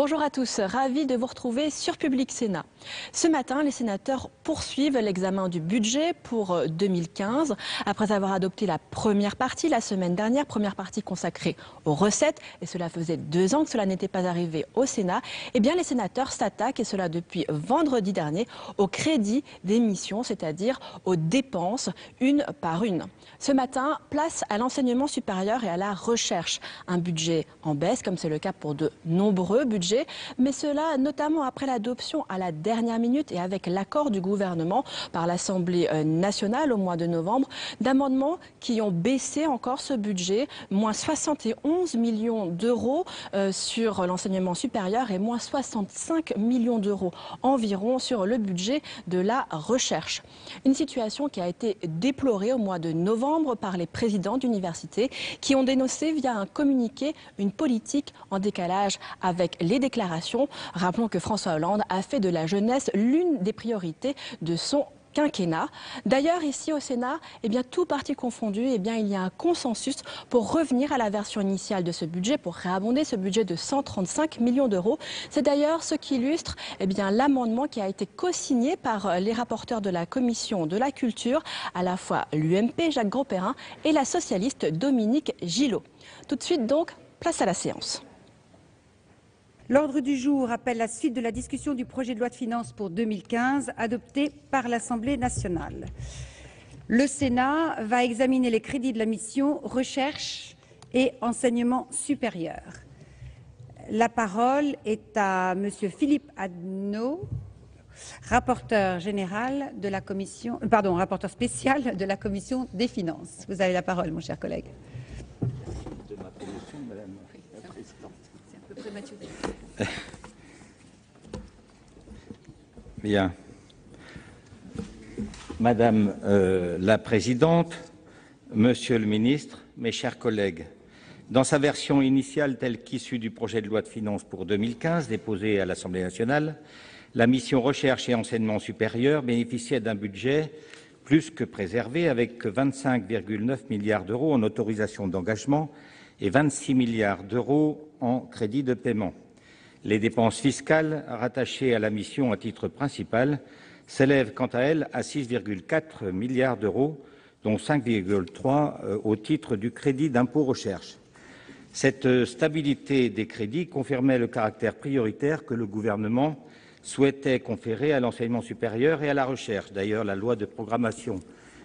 Bonjour à tous, ravi de vous retrouver sur Public Sénat. Ce matin, les sénateurs poursuivent l'examen du budget pour 2015. Après avoir adopté la première partie la semaine dernière, première partie consacrée aux recettes, et cela faisait 2 ans que cela n'était pas arrivé au Sénat, eh bien les sénateurs s'attaquent, et cela depuis vendredi dernier, aux crédits des missions, c'est-à-dire aux dépenses, une par une. Ce matin, place à l'enseignement supérieur et à la recherche. Un budget en baisse, comme c'est le cas pour de nombreux budget, mais cela notamment après l'adoption à la dernière minute et avec l'accord du gouvernement par l'Assemblée nationale au mois de novembre d'amendements qui ont baissé encore ce budget, moins 71 millions d'euros sur l'enseignement supérieur et moins 65 millions d'euros environ sur le budget de la recherche. Une situation qui a été déplorée au mois de novembre par les présidents d'universités qui ont dénoncé via un communiqué une politique en décalage avec les déclarations. Rappelons que François Hollande a fait de la jeunesse l'une des priorités de son quinquennat. D'ailleurs, ici au Sénat, tout parti confondu, il y a un consensus pour revenir à la version initiale de ce budget, pour réabonder ce budget de 135 millions d'euros. C'est d'ailleurs ce qui illustre l'amendement qui a été co-signé par les rapporteurs de la Commission de la Culture, à la fois l'UMP, Jacques Grosperrin, et la socialiste Dominique Gillot. Tout de suite donc, place à la séance. L'ordre du jour appelle la suite de la discussion du projet de loi de finances pour 2015 adopté par l'Assemblée nationale. Le Sénat va examiner les crédits de la mission Recherche et enseignement supérieur. La parole est à Monsieur Philippe Adnot, rapporteur général de la commission, rapporteur spécial de la commission des finances. Vous avez la parole, mon cher collègue. Bien. Madame la Présidente, Monsieur le Ministre, mes chers collègues, dans sa version initiale telle qu'issue du projet de loi de finances pour 2015 déposé à l'Assemblée nationale, la mission Recherche et enseignement supérieur bénéficiait d'un budget plus que préservé avec 25,9 milliards d'euros en autorisations d'engagement et 26 milliards d'euros en crédits de paiement. Les dépenses fiscales rattachées à la mission à titre principal s'élèvent quant à elles à 6,4 milliards d'euros, dont 5,3 au titre du crédit d'impôt recherche. Cette stabilité des crédits confirmait le caractère prioritaire que le gouvernement souhaitait conférer à l'enseignement supérieur et à la recherche. D'ailleurs, la loi de programmation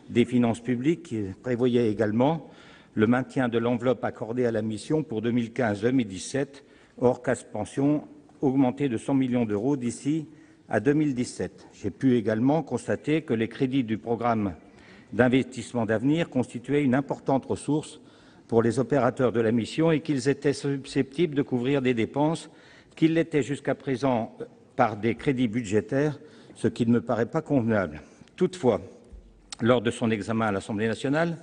des finances publiques prévoyait également le maintien de l'enveloppe accordée à la mission pour 2015-2017, hors casse-pension, augmenté de 100 millions d'euros d'ici à 2017. J'ai pu également constater que les crédits du programme d'investissement d'avenir constituaient une importante ressource pour les opérateurs de la mission et qu'ils étaient susceptibles de couvrir des dépenses qui l'étaient jusqu'à présent par des crédits budgétaires, ce qui ne me paraît pas convenable. Toutefois, lors de son examen à l'Assemblée nationale,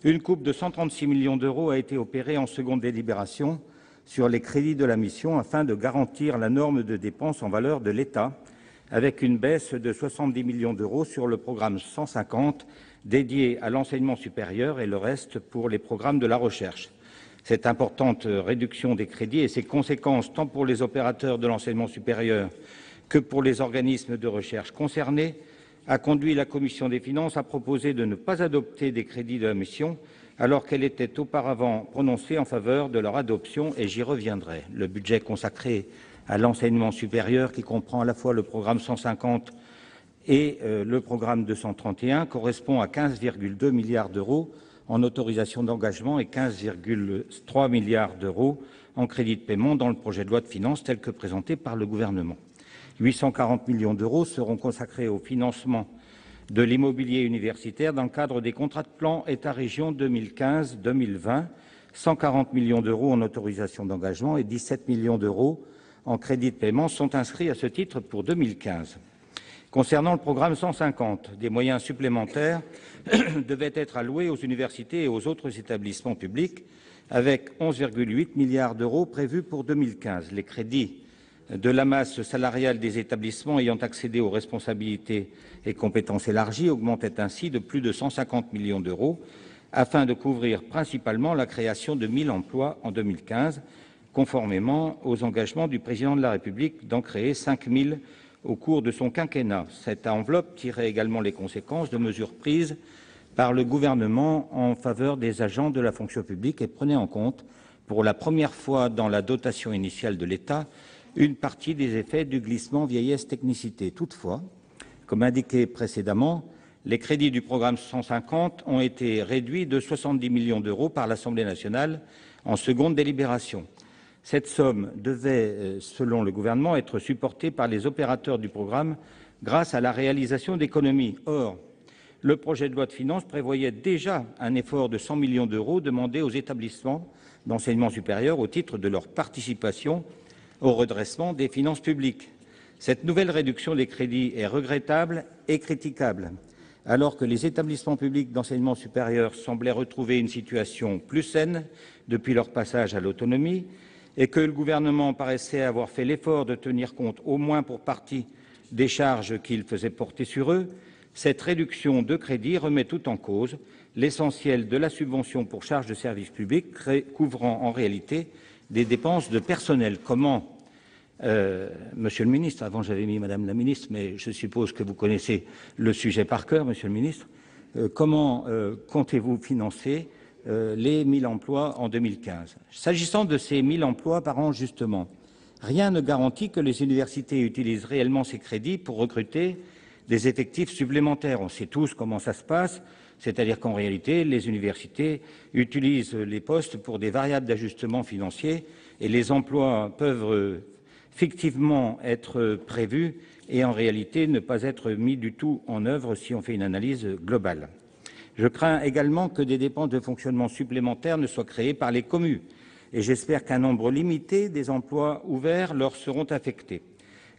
une coupe de 136 millions d'euros a été opérée en seconde délibération sur les crédits de la mission afin de garantir la norme de dépenses en valeur de l'État, avec une baisse de 70 millions d'euros sur le programme 150 dédié à l'enseignement supérieur et le reste pour les programmes de la recherche. Cette importante réduction des crédits et ses conséquences tant pour les opérateurs de l'enseignement supérieur que pour les organismes de recherche concernés a conduit la Commission des finances à proposer de ne pas adopter des crédits de la mission alors qu'elle était auparavant prononcée en faveur de leur adoption, et j'y reviendrai. Le budget consacré à l'enseignement supérieur, qui comprend à la fois le programme 150 et le programme 231, correspond à 15,2 milliards d'euros en autorisations d'engagement et 15,3 milliards d'euros en crédits de paiement dans le projet de loi de finances tel que présenté par le gouvernement. 840 millions d'euros seront consacrés au financement de l'immobilier universitaire dans le cadre des contrats de plan État-région 2015-2020, 140 millions d'euros en autorisations d'engagement et 17 millions d'euros en crédits de paiement sont inscrits à ce titre pour 2015. Concernant le programme 150, des moyens supplémentaires devaient être alloués aux universités et aux autres établissements publics, avec 11,8 milliards d'euros prévus pour 2015. Les crédits de la masse salariale des établissements ayant accédé aux responsabilités et compétences élargies augmentait ainsi de plus de 150 millions d'euros afin de couvrir principalement la création de 1 000 emplois en 2015 conformément aux engagements du Président de la République d'en créer 5 000 au cours de son quinquennat. Cette enveloppe tirait également les conséquences de mesures prises par le gouvernement en faveur des agents de la fonction publique et prenait en compte, pour la première fois dans la dotation initiale de l'État, une partie des effets du glissement vieillesse-technicité. Toutefois, comme indiqué précédemment, les crédits du programme 150 ont été réduits de 70 millions d'euros par l'Assemblée nationale en seconde délibération. Cette somme devait, selon le gouvernement, être supportée par les opérateurs du programme grâce à la réalisation d'économies. Or, le projet de loi de finances prévoyait déjà un effort de 100 millions d'euros demandé aux établissements d'enseignement supérieur au titre de leur participation au redressement des finances publiques. Cette nouvelle réduction des crédits est regrettable et critiquable. Alors que les établissements publics d'enseignement supérieur semblaient retrouver une situation plus saine depuis leur passage à l'autonomie et que le gouvernement paraissait avoir fait l'effort de tenir compte, au moins pour partie, des charges qu'il faisait porter sur eux, cette réduction de crédits remet tout en cause, l'essentiel de la subvention pour charges de service public, couvrant en réalité des dépenses de personnel. Comment, Monsieur le ministre, avant j'avais mis Madame la ministre, mais je suppose que vous connaissez le sujet par cœur, Monsieur le ministre, comment comptez-vous financer les 1000 emplois en 2015 ? S'agissant de ces 1000 emplois par an, justement, rien ne garantit que les universités utilisent réellement ces crédits pour recruter des effectifs supplémentaires. On sait tous comment ça se passe, c'est-à-dire qu'en réalité, les universités utilisent les postes pour des variables d'ajustement financier et les emplois peuvent fictivement être prévus et en réalité ne pas être mis du tout en œuvre si on fait une analyse globale. Je crains également que des dépenses de fonctionnement supplémentaires ne soient créées par les communes et j'espère qu'un nombre limité des emplois ouverts leur seront affectés.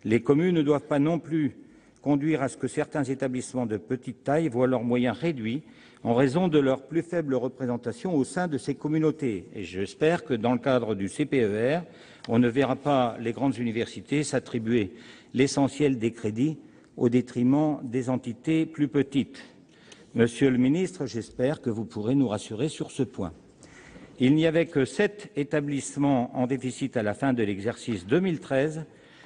Les communes ne doivent pas non plus conduire à ce que certains établissements de petite taille voient leurs moyens réduits en raison de leur plus faible représentation au sein de ces communautés. Et j'espère que dans le cadre du CPER, on ne verra pas les grandes universités s'attribuer l'essentiel des crédits au détriment des entités plus petites. Monsieur le ministre, j'espère que vous pourrez nous rassurer sur ce point. Il n'y avait que 7 établissements en déficit à la fin de l'exercice 2013.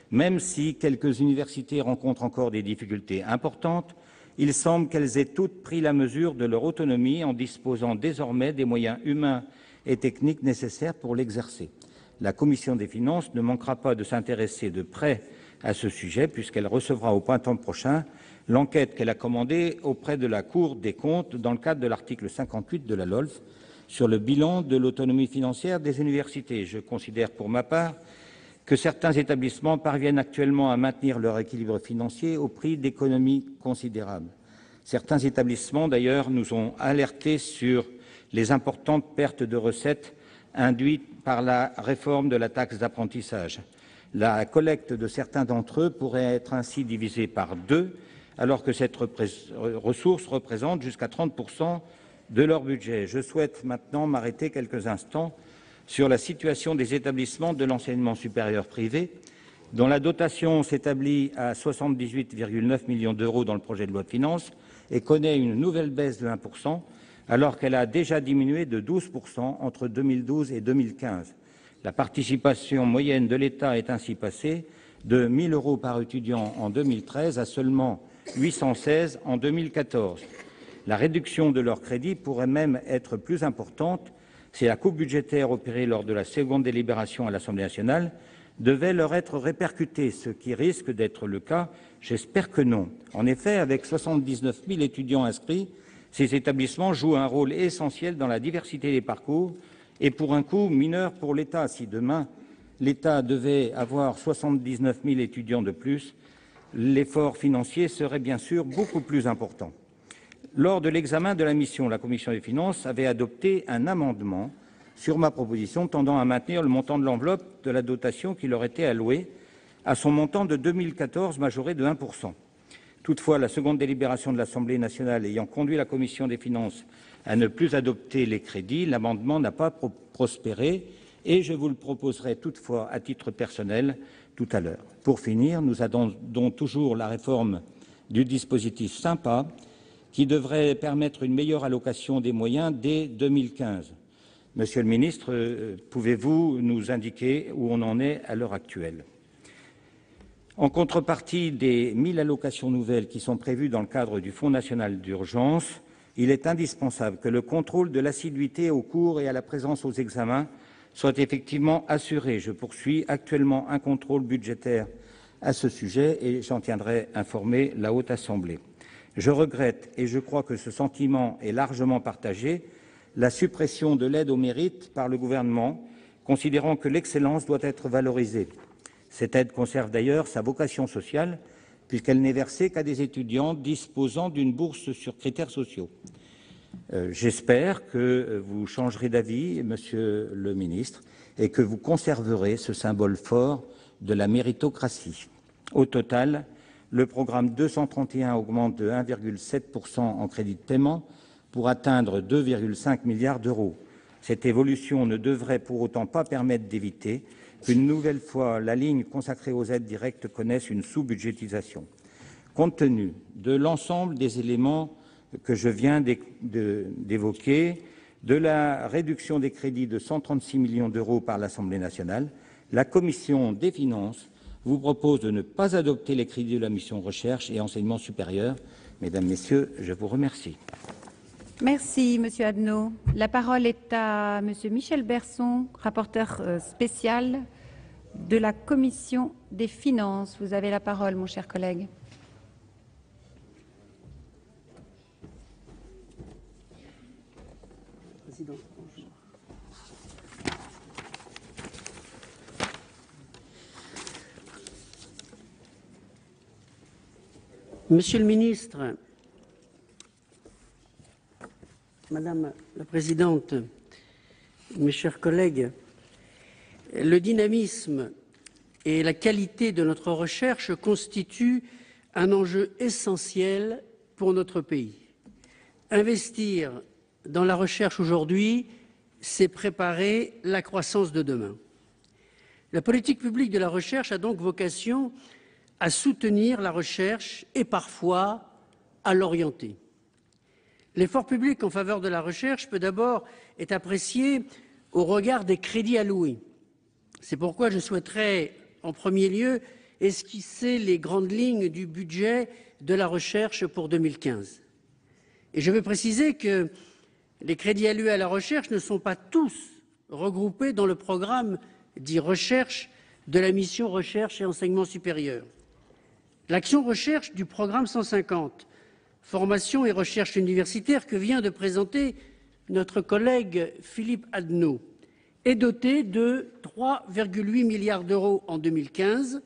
Même si quelques universités rencontrent encore des difficultés importantes, il semble qu'elles aient toutes pris la mesure de leur autonomie en disposant désormais des moyens humains et techniques nécessaires pour l'exercer. La Commission des finances ne manquera pas de s'intéresser de près à ce sujet puisqu'elle recevra au printemps prochain l'enquête qu'elle a commandée auprès de la Cour des comptes dans le cadre de l'article 58 de la LOLF sur le bilan de l'autonomie financière des universités. Je considère pour ma part que certains établissements parviennent actuellement à maintenir leur équilibre financier au prix d'économies considérables. Certains établissements, d'ailleurs, nous ont alertés sur les importantes pertes de recettes induites par la réforme de la taxe d'apprentissage. La collecte de certains d'entre eux pourrait être ainsi divisée par 2, alors que cette ressource représente jusqu'à 30% de leur budget. Je souhaite maintenant m'arrêter quelques instants sur la situation des établissements de l'enseignement supérieur privé, dont la dotation s'établit à 78,9 millions d'euros dans le projet de loi de finances et connaît une nouvelle baisse de 1%, alors qu'elle a déjà diminué de 12% entre 2012 et 2015. La participation moyenne de l'État est ainsi passée de 1 000 euros par étudiant en 2013 à seulement 816 en 2014. La réduction de leurs crédits pourrait même être plus importante si la coupe budgétaire opérée lors de la seconde délibération à l'Assemblée nationale devait leur être répercutée, ce qui risque d'être le cas. J'espère que non. En effet, avec 79 000 étudiants inscrits, ces établissements jouent un rôle essentiel dans la diversité des parcours et pour un coût mineur pour l'État. Si demain, l'État devait avoir 79 000 étudiants de plus, l'effort financier serait bien sûr beaucoup plus important. Lors de l'examen de la mission, la Commission des finances avait adopté un amendement sur ma proposition tendant à maintenir le montant de l'enveloppe de la dotation qui leur était allouée à son montant de 2014 majoré de 1%. Toutefois, la seconde délibération de l'Assemblée nationale ayant conduit la Commission des finances à ne plus adopter les crédits, l'amendement n'a pas prospéré et je vous le proposerai toutefois à titre personnel tout à l'heure. Pour finir, nous attendons toujours la réforme du dispositif Sympa qui devrait permettre une meilleure allocation des moyens dès 2015. Monsieur le ministre, pouvez-vous nous indiquer où on en est à l'heure actuelle? En contrepartie des 1000 allocations nouvelles qui sont prévues dans le cadre du Fonds national d'urgence, il est indispensable que le contrôle de l'assiduité aux cours et à la présence aux examens soit effectivement assuré. Je poursuis actuellement un contrôle budgétaire à ce sujet et j'en tiendrai informé la Haute Assemblée. Je regrette, et je crois que ce sentiment est largement partagé, la suppression de l'aide au mérite par le gouvernement, considérant que l'excellence doit être valorisée. Cette aide conserve d'ailleurs sa vocation sociale, puisqu'elle n'est versée qu'à des étudiants disposant d'une bourse sur critères sociaux. J'espère que vous changerez d'avis, Monsieur le ministre, et que vous conserverez ce symbole fort de la méritocratie. Au total, le programme 231 augmente de 1,7% en crédit de paiement pour atteindre 2,5 milliards d'euros. Cette évolution ne devrait pour autant pas permettre d'éviter qu'une nouvelle fois la ligne consacrée aux aides directes connaisse une sous-budgétisation. Compte tenu de l'ensemble des éléments que je viens d'évoquer, de la réduction des crédits de 136 millions d'euros par l'Assemblée nationale, la Commission des finances vous propose de ne pas adopter les crédits de la mission Recherche et Enseignement supérieur. Mesdames, Messieurs, je vous remercie. Merci, Monsieur Adno. La parole est à Monsieur Michel Berson, rapporteur spécial de la Commission des finances. Vous avez la parole, mon cher collègue. Président, bonjour. Monsieur le ministre, Madame la Présidente, mes chers collègues, le dynamisme et la qualité de notre recherche constituent un enjeu essentiel pour notre pays. Investir dans la recherche aujourd'hui, c'est préparer la croissance de demain. La politique publique de la recherche a donc vocation à soutenir la recherche et parfois à l'orienter. L'effort public en faveur de la recherche peut d'abord être apprécié au regard des crédits alloués. C'est pourquoi je souhaiterais, en premier lieu, esquisser les grandes lignes du budget de la recherche pour 2015. Et je veux préciser que les crédits alloués à la recherche ne sont pas tous regroupés dans le programme dit recherche de la mission Recherche et Enseignement supérieur. L'action recherche du programme 150, Formation et recherche universitaire, que vient de présenter notre collègue Philippe Adno, est dotée de 3,8 milliards d'euros en 2015.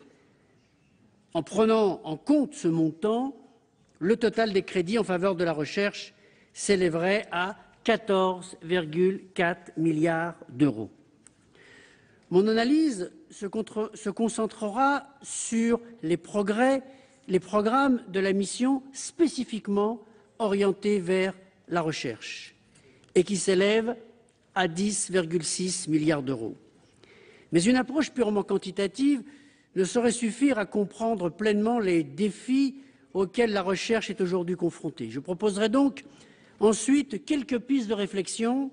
En prenant en compte ce montant, le total des crédits en faveur de la recherche s'élèverait à 14,4 milliards d'euros. Mon analyse se concentrera sur les programmes de la mission spécifiquement orientés vers la recherche et qui s'élèvent à 10,6 milliards d'euros. Mais une approche purement quantitative ne saurait suffire à comprendre pleinement les défis auxquels la recherche est aujourd'hui confrontée. Je proposerai donc ensuite quelques pistes de réflexion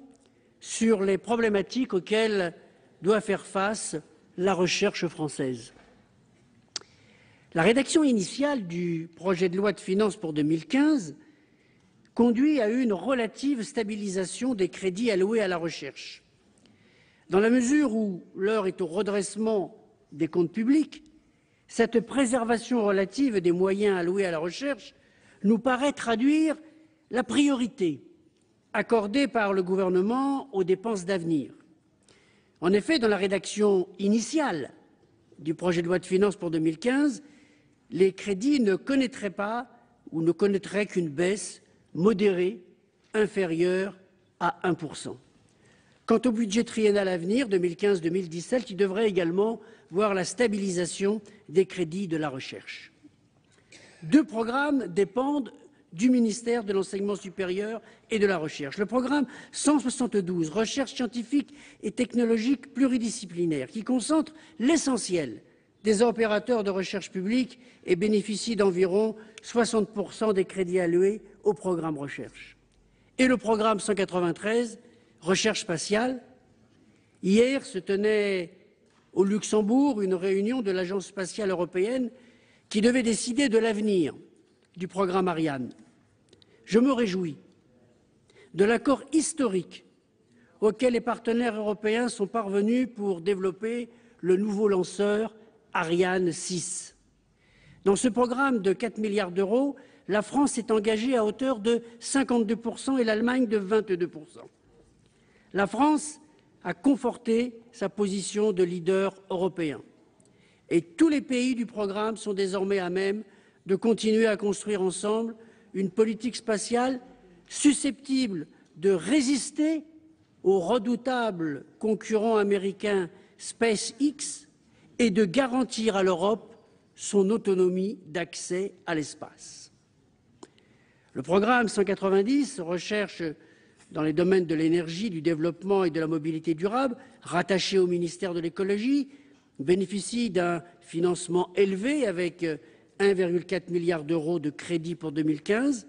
sur les problématiques auxquelles doit faire face la recherche française. La rédaction initiale du projet de loi de finances pour 2015 conduit à une relative stabilisation des crédits alloués à la recherche. Dans la mesure où l'heure est au redressement des comptes publics, cette préservation relative des moyens alloués à la recherche nous paraît traduire la priorité accordée par le gouvernement aux dépenses d'avenir. En effet, dans la rédaction initiale du projet de loi de finances pour 2015, les crédits ne connaîtraient pas ou ne connaîtraient qu'une baisse modérée inférieure à 1%. Quant au budget triennal à venir, 2015-2017, il devrait également voir la stabilisation des crédits de la recherche. Deux programmes dépendent du ministère de l'Enseignement supérieur et de la Recherche. Le programme 172, Recherche scientifique et technologique pluridisciplinaire, qui concentre l'essentiel des opérateurs de recherche publique et bénéficie d'environ 60% des crédits alloués au programme Recherche. Et le programme 193, recherche spatiale. Hier se tenait au Luxembourg une réunion de l'Agence spatiale européenne qui devait décider de l'avenir du programme Ariane. Je me réjouis de l'accord historique auquel les partenaires européens sont parvenus pour développer le nouveau lanceur Ariane 6. Dans ce programme de 4 milliards d'euros, la France est engagée à hauteur de 52% et l'Allemagne de 22%. La France a conforté sa position de leader européen. Et tous les pays du programme sont désormais à même de continuer à construire ensemble une politique spatiale susceptible de résister au redoutable concurrent américain SpaceX et de garantir à l'Europe son autonomie d'accès à l'espace. Le programme 190, recherche dans les domaines de l'énergie, du développement et de la mobilité durable, rattaché au ministère de l'écologie, bénéficie d'un financement élevé avec 1,4 milliard d'euros de crédits pour 2015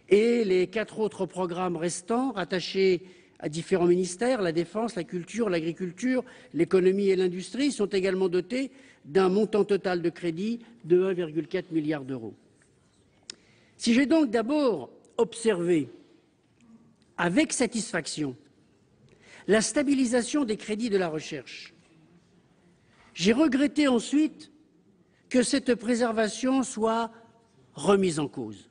et les 4 autres programmes restants rattachés à différents ministères, la défense, la culture, l'agriculture, l'économie et l'industrie, sont également dotés d'un montant total de crédits de 1,4 milliard d'euros. Si j'ai donc d'abord observé avec satisfaction la stabilisation des crédits de la recherche, j'ai regretté ensuite que cette préservation soit remise en cause.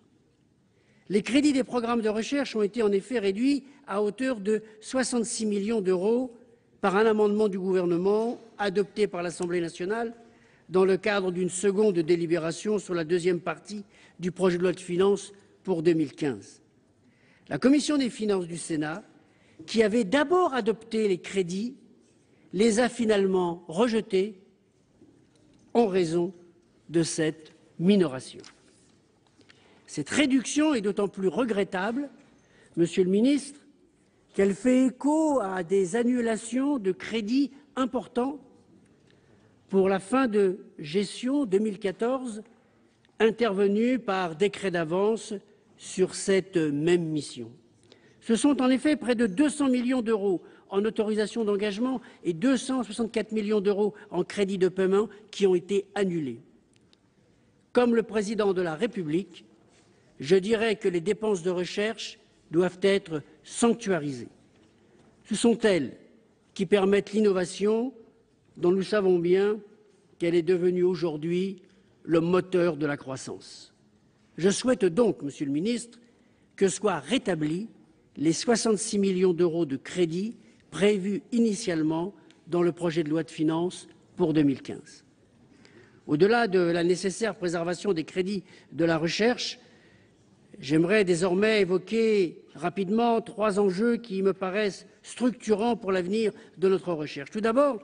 Les crédits des programmes de recherche ont été en effet réduits à hauteur de 66 millions d'euros par un amendement du gouvernement adopté par l'Assemblée nationale dans le cadre d'une seconde délibération sur la deuxième partie du projet de loi de finances pour 2015. La commission des finances du Sénat, qui avait d'abord adopté les crédits, les a finalement rejetés en raison de cette minoration. Cette réduction est d'autant plus regrettable, Monsieur le ministre, qu'elle fait écho à des annulations de crédits importants pour la fin de gestion 2014 intervenues par décret d'avance sur cette même mission. Ce sont en effet près de 200 millions d'euros en autorisations d'engagement et 264 millions d'euros en crédits de paiement qui ont été annulés. Comme le président de la République, je dirais que les dépenses de recherche doivent être sanctuarisées. Ce sont elles qui permettent l'innovation dont nous savons bien qu'elle est devenue aujourd'hui le moteur de la croissance. Je souhaite donc, Monsieur le ministre, que soient rétablis les 66 millions d'euros de crédits prévus initialement dans le projet de loi de finances pour 2015. Au-delà de la nécessaire préservation des crédits de la recherche, j'aimerais désormais évoquer rapidement 3 enjeux qui me paraissent structurants pour l'avenir de notre recherche. Tout d'abord,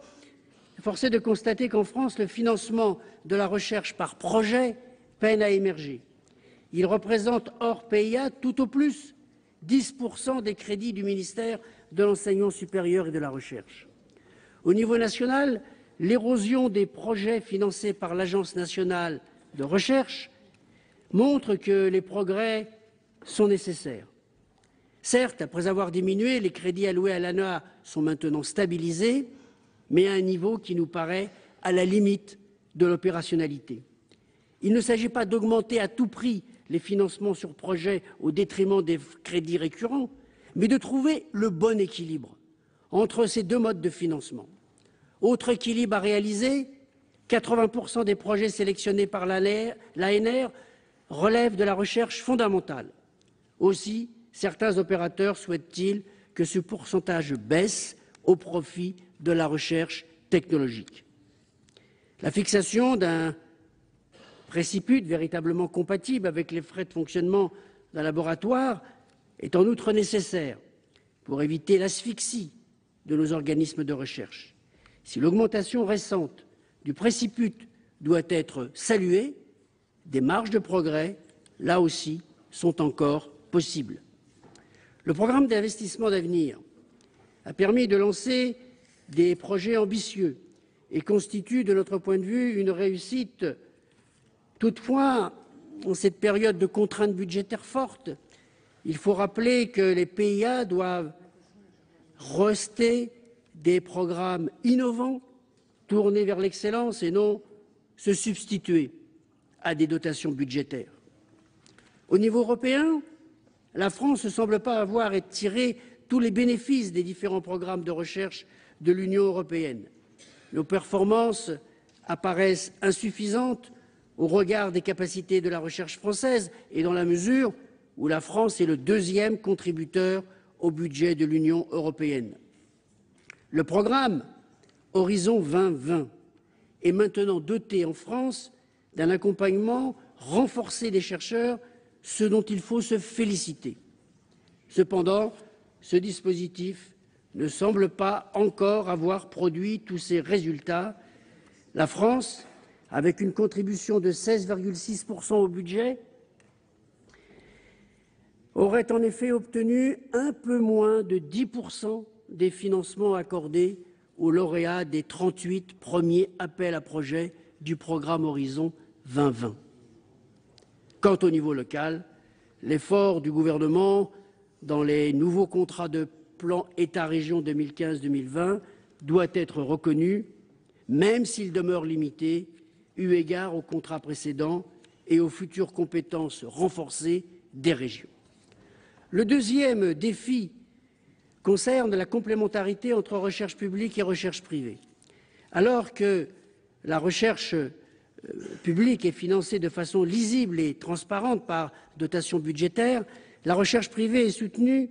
force est de constater qu'en France, le financement de la recherche par projet peine à émerger. Il représente, hors PIA, tout au plus 10% des crédits du ministère de l'Enseignement supérieur et de la Recherche. Au niveau national, l'érosion des projets financés par l'Agence nationale de recherche montre que les progrès sont nécessaires. Certes, après avoir diminué, les crédits alloués à l'ANA sont maintenant stabilisés, mais à un niveau qui nous paraît à la limite de l'opérationnalité. Il ne s'agit pas d'augmenter à tout prix les financements sur projet au détriment des crédits récurrents, mais de trouver le bon équilibre entre ces deux modes de financement. Autre équilibre à réaliser, 80% des projets sélectionnés par l'ANR relèvent de la recherche fondamentale. Aussi, certains opérateurs souhaitent-ils que ce pourcentage baisse au profit de la recherche technologique. La fixation d'un préciput véritablement compatible avec les frais de fonctionnement d'un laboratoire est en outre nécessaire pour éviter l'asphyxie de nos organismes de recherche. Si l'augmentation récente du préciput doit être saluée, des marges de progrès, là aussi, sont encore possibles. Le programme d'investissement d'avenir a permis de lancer des projets ambitieux et constitue, de notre point de vue, une réussite. Toutefois, en cette période de contraintes budgétaires fortes, il faut rappeler que les PIA doivent rester des programmes innovants, tournés vers l'excellence et non se substituer à des dotations budgétaires. Au niveau européen, la France ne semble pas avoir tiré tous les bénéfices des différents programmes de recherche de l'Union européenne. Nos performances apparaissent insuffisantes au regard des capacités de la recherche française et dans la mesure où la France est le deuxième contributeur au budget de l'Union européenne. Le programme Horizon 2020 est maintenant doté en France d'un accompagnement renforcé des chercheurs, ce dont il faut se féliciter. Cependant, ce dispositif ne semble pas encore avoir produit tous ses résultats. La France, avec une contribution de 16,6% au budget, aurait en effet obtenu un peu moins de 10% des financements accordés aux lauréats des 38 premiers appels à projets du programme Horizon 2020. Quant au niveau local, l'effort du gouvernement dans les nouveaux contrats de plan État-région 2015-2020 doit être reconnu, même s'il demeure limité, eu égard aux contrats précédents et aux futures compétences renforcées des régions. Le deuxième défi concerne la complémentarité entre recherche publique et recherche privée. Alors que la recherche publique est financée de façon lisible et transparente par dotation budgétaire, la recherche privée est soutenue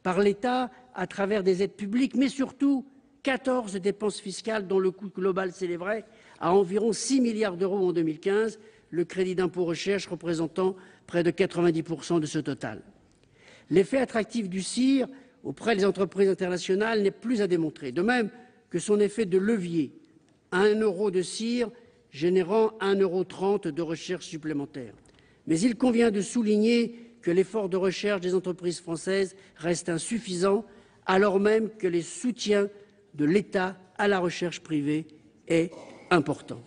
par l'État à travers des aides publiques, mais surtout 14 dépenses fiscales dont le coût global s'élèverait à environ 6 milliards d'euros en 2015, le crédit d'impôt recherche représentant près de 90% de ce total. L'effet attractif du CIR auprès des entreprises internationales n'est plus à démontrer, de même que son effet de levier, 1 euro de CIR générant 1,30 € de recherche supplémentaire. Mais il convient de souligner que l'effort de recherche des entreprises françaises reste insuffisant, alors même que les soutiens de l'État à la recherche privée est important.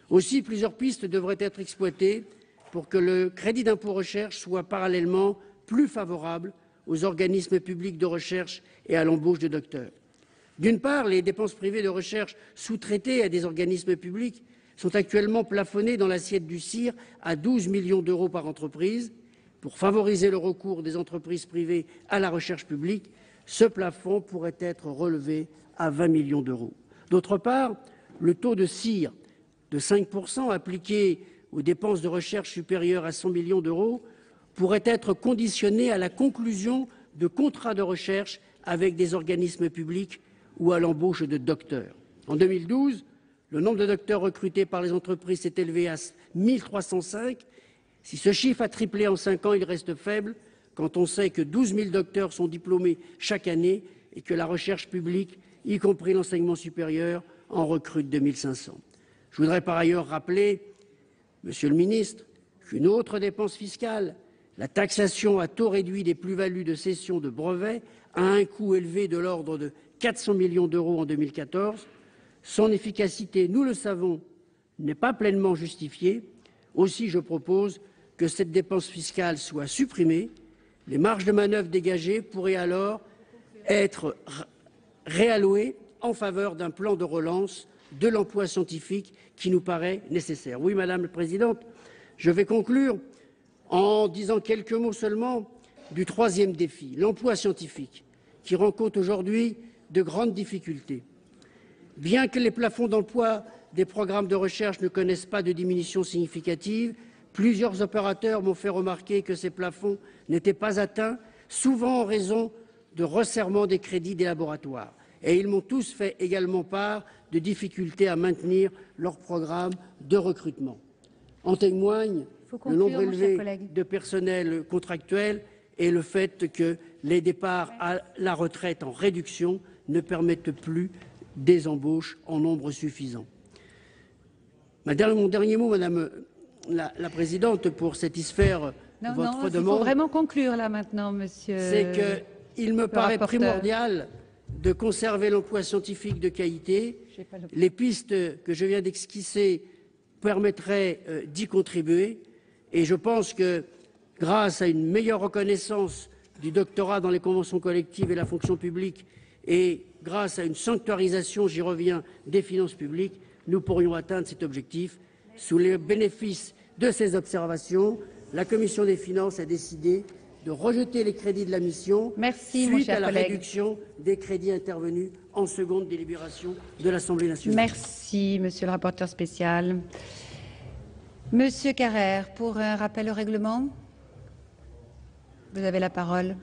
Aussi, plusieurs pistes devraient être exploitées pour que le crédit d'impôt recherche soit parallèlement plus favorable aux organismes publics de recherche et à l'embauche de docteurs. D'une part, les dépenses privées de recherche sous-traitées à des organismes publics sont actuellement plafonnées dans l'assiette du CIR à 12 millions d'euros par entreprise. Pour favoriser le recours des entreprises privées à la recherche publique, ce plafond pourrait être relevé à 20 millions d'euros. D'autre part, le taux de CIR de 5% appliqué aux dépenses de recherche supérieures à 100 millions d'euros pourrait être conditionné à la conclusion de contrats de recherche avec des organismes publics ou à l'embauche de docteurs. En 2012, le nombre de docteurs recrutés par les entreprises s'est élevé à 1 305. Si ce chiffre a triplé en 5 ans, il reste faible quand on sait que 12 000 docteurs sont diplômés chaque année et que la recherche publique, y compris l'enseignement supérieur, en recrute 2 500. Je voudrais par ailleurs rappeler, Monsieur le ministre, qu'une autre dépense fiscale, la taxation à taux réduit des plus-values de cession de brevets, a un coût élevé de l'ordre de 400 millions d'euros en 2014. Son efficacité, nous le savons, n'est pas pleinement justifiée. Aussi, je propose que cette dépense fiscale soit supprimée. Les marges de manœuvre dégagées pourraient alors être réallouées en faveur d'un plan de relance de l'emploi scientifique qui nous paraît nécessaire. Oui, Madame la Présidente, je vais conclure en disant quelques mots seulement du troisième défi, l'emploi scientifique, qui rencontre aujourd'hui de grandes difficultés. Bien que les plafonds d'emploi des programmes de recherche ne connaissent pas de diminution significative, plusieurs opérateurs m'ont fait remarquer que ces plafonds n'étaient pas atteints, souvent en raison de resserrement des crédits des laboratoires. Et ils m'ont tous fait également part de difficultés à maintenir leurs programmes de recrutement. En témoigne le nombre élevé de personnel contractuel et le fait que les départs à la retraite en réduction ne permettent plus des embauches en nombre suffisant. Mon dernier mot, Madame la Présidente, pour satisfaire votre demande. Il faut vraiment conclure là maintenant, Monsieur. C'est qu'il me paraît primordial de conserver l'emploi scientifique de qualité. Les pistes que je viens d'esquisser permettraient d'y contribuer. Et je pense que, grâce à une meilleure reconnaissance du doctorat dans les conventions collectives et la fonction publique Et grâce à une sanctuarisation, j'y reviens, des finances publiques, nous pourrions atteindre cet objectif. Sous les bénéfices de ces observations, la Commission des finances a décidé de rejeter les crédits de la mission suite à la réduction des crédits intervenus en seconde délibération de l'Assemblée nationale. Merci, Monsieur le rapporteur spécial. Monsieur Carrère, pour un rappel au règlement, vous avez la parole.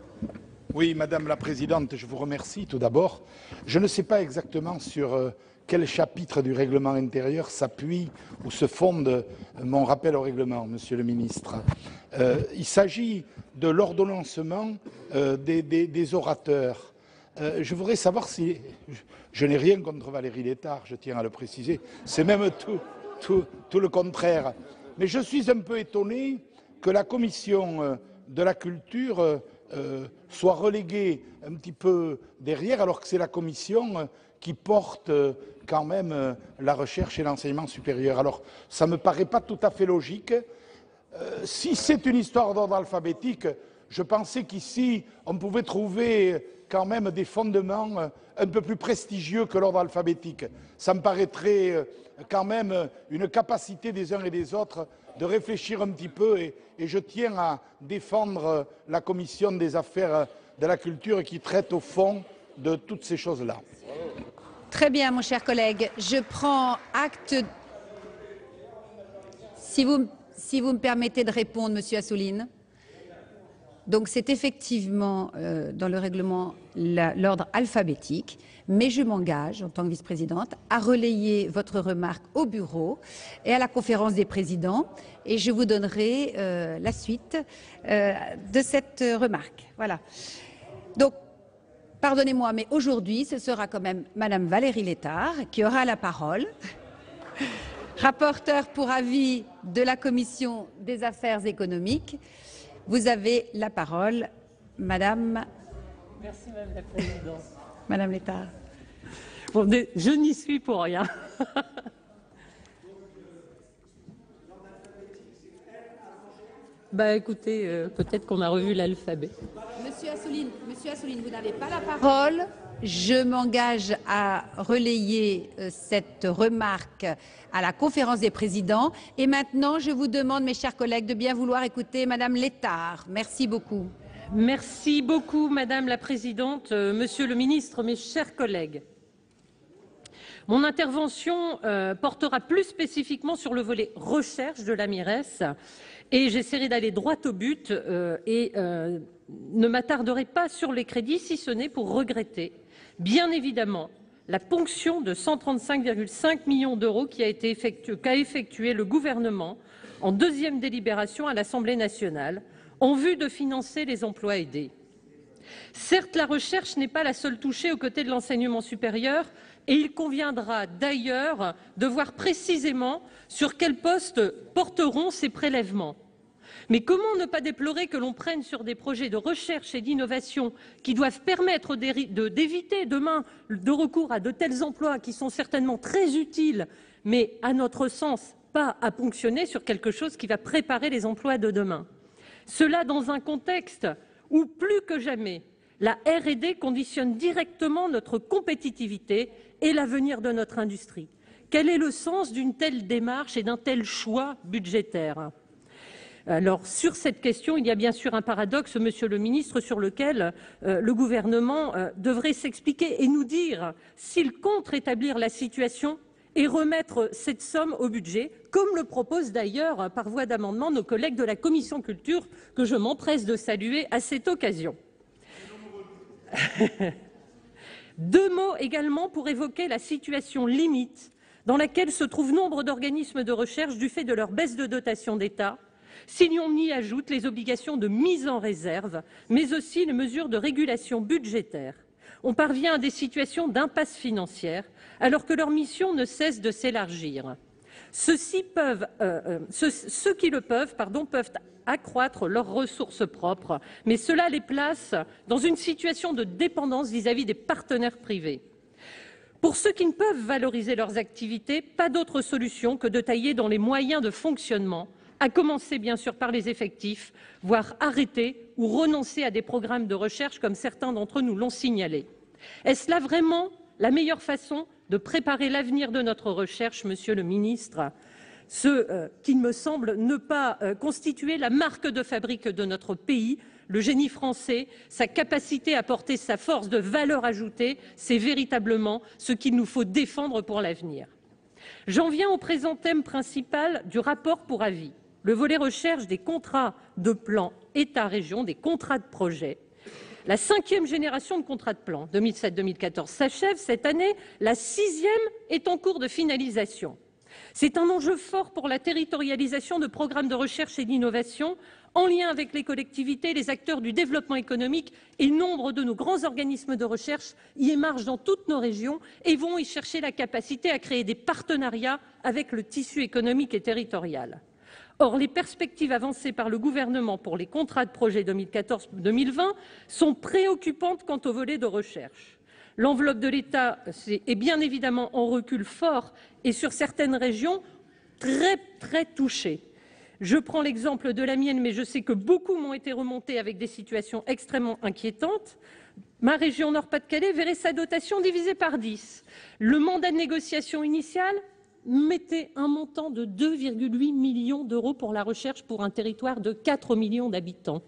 Oui, Madame la Présidente, je vous remercie tout d'abord. Je ne sais pas exactement sur quel chapitre du règlement intérieur s'appuie ou se fonde mon rappel au règlement, Monsieur le Ministre. Il s'agit de l'ordonnancement des orateurs. Je voudrais savoir si... Je n'ai rien contre Valérie Létard, je tiens à le préciser. C'est même tout le contraire. Mais je suis un peu étonné que la Commission de la Culture soit reléguée un petit peu derrière, alors que c'est la Commission qui porte quand même la recherche et l'enseignement supérieur. Alors, ça ne me paraît pas tout à fait logique. Si c'est une histoire d'ordre alphabétique, je pensais qu'ici, on pouvait trouver quand même des fondements un peu plus prestigieux que l'ordre alphabétique. Ça me paraîtrait quand même une capacité des uns et des autres de réfléchir un petit peu et je tiens à défendre la Commission des affaires de la culture qui traite au fond de toutes ces choses-là. Très bien, mon cher collègue. Je prends acte. Si vous me permettez de répondre, Monsieur Assouline. Donc c'est effectivement dans le règlement l'ordre alphabétique, mais je m'engage en tant que vice-présidente à relayer votre remarque au bureau et à la conférence des présidents et je vous donnerai la suite de cette remarque. Voilà. Donc, pardonnez-moi, mais aujourd'hui, ce sera quand même Madame Valérie Létard qui aura la parole, rapporteure pour avis de la Commission des affaires économiques. Vous avez la parole, Madame. Merci, Madame la Présidente. Madame Létard. Bon, je n'y suis pour rien. Bah, écoutez, peut-être qu'on a revu l'alphabet. Monsieur Assouline, vous n'avez pas la parole. Je m'engage à relayer cette remarque à la conférence des présidents. Et maintenant, je vous demande, mes chers collègues, de bien vouloir écouter Madame Létard. Merci beaucoup. Merci beaucoup, Madame la Présidente, Monsieur le Ministre, mes chers collègues. Mon intervention portera plus spécifiquement sur le volet recherche de la MIRES et j'essaierai d'aller droit au but et ne m'attarderai pas sur les crédits, si ce n'est pour regretter, bien évidemment, la ponction de 135,5 millions d'euros qu'a effectué le gouvernement en deuxième délibération à l'Assemblée nationale en vue de financer les emplois aidés. Certes, la recherche n'est pas la seule touchée aux côtés de l'enseignement supérieur et il conviendra d'ailleurs de voir précisément sur quel poste porteront ces prélèvements. Mais comment ne pas déplorer que l'on prenne sur des projets de recherche et d'innovation qui doivent permettre d'éviter demain de recours à de tels emplois qui sont certainement très utiles, mais à notre sens pas à ponctionner sur quelque chose qui va préparer les emplois de demain. Cela dans un contexte où plus que jamais la R&D conditionne directement notre compétitivité et l'avenir de notre industrie. Quel est le sens d'une telle démarche et d'un tel choix budgétaire ? Alors, sur cette question, il y a bien sûr un paradoxe, Monsieur le Ministre, sur lequel le gouvernement devrait s'expliquer et nous dire s'il compte rétablir la situation et remettre cette somme au budget, comme le proposent d'ailleurs par voie d'amendement nos collègues de la Commission culture, que je m'empresse de saluer à cette occasion. Deux mots également pour évoquer la situation limite dans laquelle se trouvent nombre d'organismes de recherche du fait de leur baisse de dotation d'État, si l'on y ajoute les obligations de mise en réserve, mais aussi les mesures de régulation budgétaire. On parvient à des situations d'impasse financière alors que leur mission ne cesse de s'élargir. Ceux qui le peuvent, peuvent accroître leurs ressources propres, mais cela les place dans une situation de dépendance vis-à-vis des partenaires privés. Pour ceux qui ne peuvent valoriser leurs activités, pas d'autre solution que de tailler dans les moyens de fonctionnement, à commencer bien sûr par les effectifs, voire arrêter ou renoncer à des programmes de recherche comme certains d'entre nous l'ont signalé. Est-ce là vraiment la meilleure façon de préparer l'avenir de notre recherche, Monsieur le Ministre, ce qui me semble ne pas constituer la marque de fabrique de notre pays? Le génie français, sa capacité à porter sa force de valeur ajoutée, c'est véritablement ce qu'il nous faut défendre pour l'avenir. J'en viens au présent thème principal du rapport pour avis, le volet recherche des contrats de plan État-région, des contrats de projet. La 5e génération de contrats de plan 2007-2014 s'achève cette année, la 6e est en cours de finalisation. C'est un enjeu fort pour la territorialisation de programmes de recherche et d'innovation en lien avec les collectivités, les acteurs du développement économique et nombre de nos grands organismes de recherche y émargent dans toutes nos régions et vont y chercher la capacité à créer des partenariats avec le tissu économique et territorial. Or, les perspectives avancées par le gouvernement pour les contrats de projet 2014-2020 sont préoccupantes quant au volet de recherche. L'enveloppe de l'État est bien évidemment en recul fort et sur certaines régions très touchées. Je prends l'exemple de la mienne, mais je sais que beaucoup m'ont été remontés avec des situations extrêmement inquiétantes. Ma région Nord-Pas-de-Calais verrait sa dotation divisée par 10. Le mandat de négociation initial mettait un montant de 2,8 millions d'euros pour la recherche pour un territoire de 4 millions d'habitants.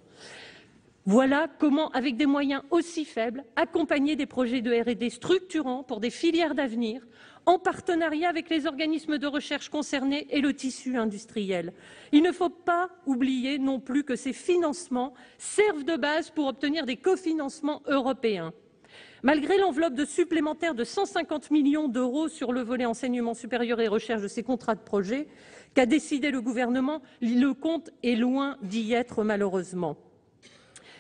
Voilà comment, avec des moyens aussi faibles, accompagner des projets de R&D structurants pour des filières d'avenir, en partenariat avec les organismes de recherche concernés et le tissu industriel. Il ne faut pas oublier non plus que ces financements servent de base pour obtenir des cofinancements européens. Malgré l'enveloppe supplémentaire de 150 millions d'euros sur le volet enseignement supérieur et recherche de ces contrats de projet qu'a décidé le gouvernement, le compte est loin d'y être malheureusement.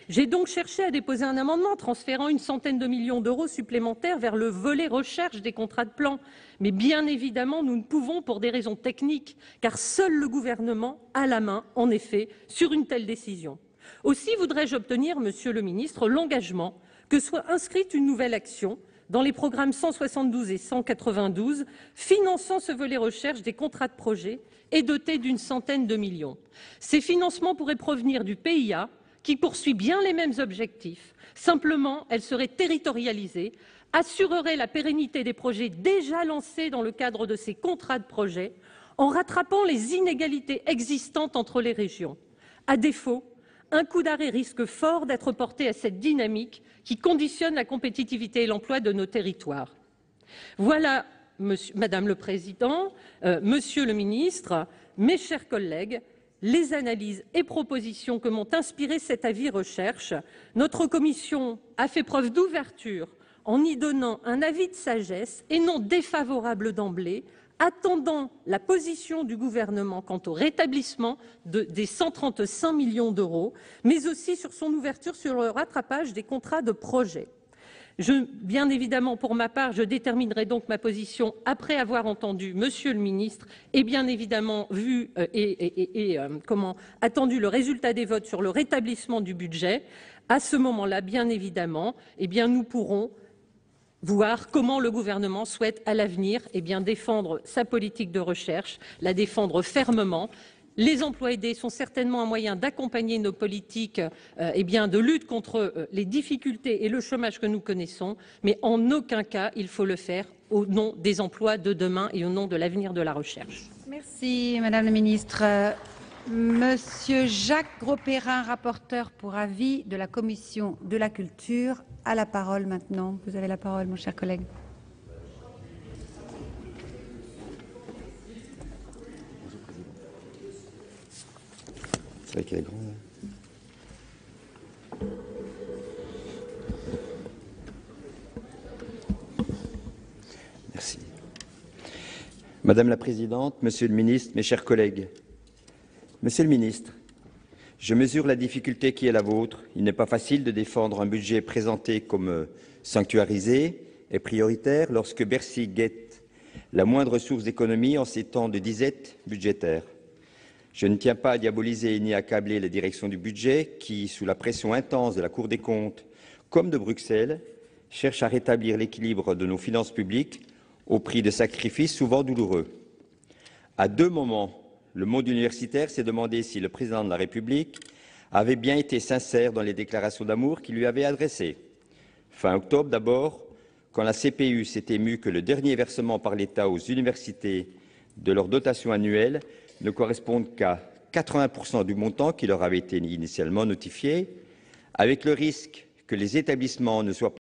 J'ai donc cherché à déposer un amendement transférant une centaine de millions d'euros supplémentaires vers le volet recherche des contrats de plan. Mais bien évidemment, nous ne pouvons pour des raisons techniques, car seul le gouvernement a la main, en effet, sur une telle décision. Aussi voudrais-je obtenir, Monsieur le Ministre, l'engagement que soit inscrite une nouvelle action dans les programmes 172 et 192, finançant ce volet recherche des contrats de projet et doté d'une centaine de millions. Ces financements pourraient provenir du PIA, qui poursuit bien les mêmes objectifs. Simplement, elle serait territorialisée, assurerait la pérennité des projets déjà lancés dans le cadre de ces contrats de projet, en rattrapant les inégalités existantes entre les régions. À défaut, un coup d'arrêt risque fort d'être porté à cette dynamique qui conditionne la compétitivité et l'emploi de nos territoires. Voilà, Madame le Président, Monsieur le Ministre, mes chers collègues, les analyses et propositions que m'ont inspiré cet avis recherche. Notre commission a fait preuve d'ouverture en y donnant un avis de sagesse et non défavorable d'emblée, attendant la position du gouvernement quant au rétablissement des 135 millions d'euros, mais aussi sur son ouverture sur le rattrapage des contrats de projet. Bien évidemment, pour ma part, je déterminerai donc ma position après avoir entendu Monsieur le Ministre et bien évidemment vu attendu le résultat des votes sur le rétablissement du budget. À ce moment-là, bien évidemment, nous pourrons voir comment le gouvernement souhaite à l'avenir défendre sa politique de recherche, la défendre fermement. Les emplois aidés sont certainement un moyen d'accompagner nos politiques de lutte contre les difficultés et le chômage que nous connaissons, mais en aucun cas il faut le faire au nom des emplois de demain et au nom de l'avenir de la recherche. Merci Madame la Ministre. Monsieur Jacques Grosperrin, rapporteur pour avis de la Commission de la Culture, a la parole maintenant. Vous avez la parole, mon cher collègue. C'est vrai qu'elle est grande. Merci. Madame la Présidente, Monsieur le Ministre, mes chers collègues. Monsieur le Ministre, je mesure la difficulté qui est la vôtre. Il n'est pas facile de défendre un budget présenté comme sanctuarisé et prioritaire lorsque Bercy guette la moindre source d'économie en ces temps de disette budgétaire. Je ne tiens pas à diaboliser ni à accabler la direction du budget qui, sous la pression intense de la Cour des comptes comme de Bruxelles, cherche à rétablir l'équilibre de nos finances publiques au prix de sacrifices souvent douloureux. À deux moments, le monde universitaire s'est demandé si le président de la République avait bien été sincère dans les déclarations d'amour qu'il lui avait adressées. Fin octobre d'abord, quand la CPU s'est émue que le dernier versement par l'État aux universités de leur dotation annuelle ne corresponde qu'à 80% du montant qui leur avait été initialement notifié, avec le risque que les établissements ne soient